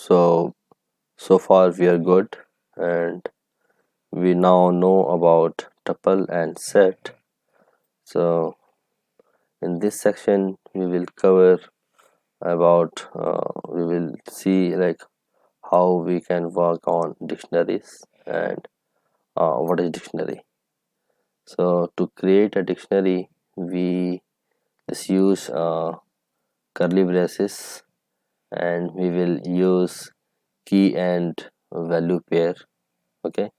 So far we are good, and we now know about tuple and set. So in this section we will cover about we will see like how we can work on dictionaries and what is dictionary. So to create a dictionary we just use curly braces, and we will use key and value pair. Okay,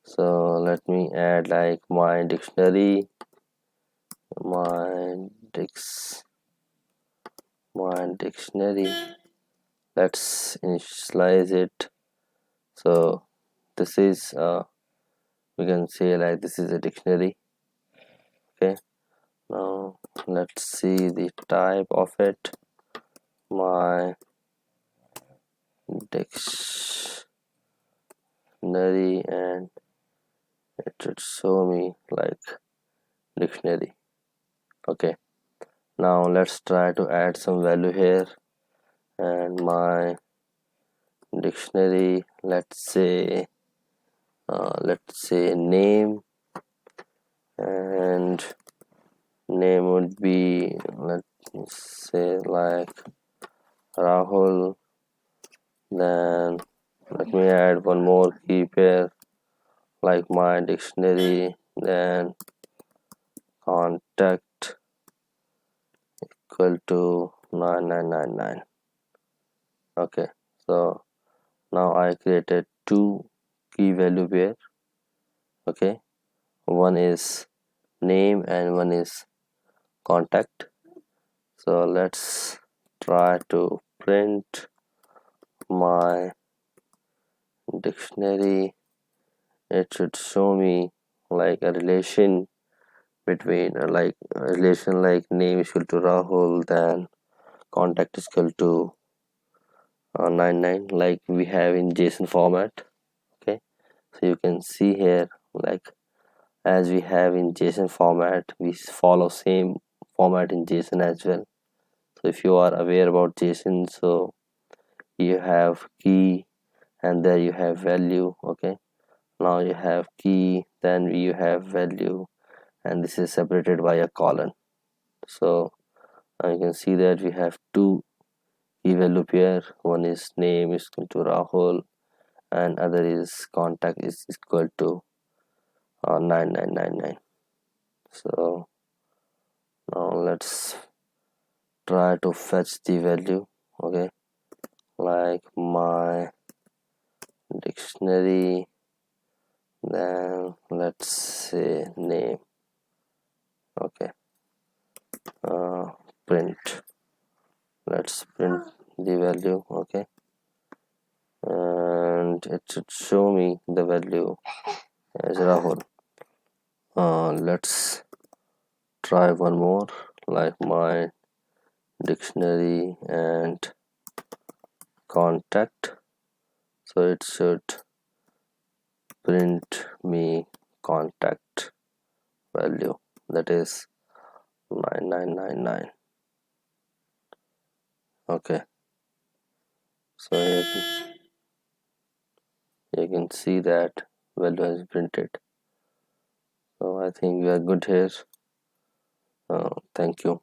so let me add like my dictionary. Let's initialize it. So this is we can say like this is a dictionary. Okay, now let's see the type of it. My dictionary, and it should show me like dictionary. Okay, now let's try to add some value here, and my dictionary, let's say name, and name would be, let me say like Rahul. Then let me add one more key pair like my dictionary, then contact equal to 9999. Okay, so now I created two key value pair. Okay, one is name and one is contact. So let's try to print my dictionary. It should show me like a relation between like a relation like name is equal to Rahul, then contact is equal to 99 like we have in JSON format. Okay, so you can see here like as we have in JSON format, we follow same format in JSON as well. So if you are aware about JSON, so you have key and there you have value. Okay, now you have key, then you have value, and this is separated by a colon. So you can see that we have two key value pair. One is name is equal to Rahul, and other is contact is equal to 9999. So now let's try to fetch the value. Okay, like my dictionary, then let's say name. Okay, print. Let's print the value. Okay, and it should show me the value as Rahul. Let's try one more like my dictionary and contact. So it should print me contact value, that is 9999. Okay, so you can see that value has printed. So I think we are good here. Thank you.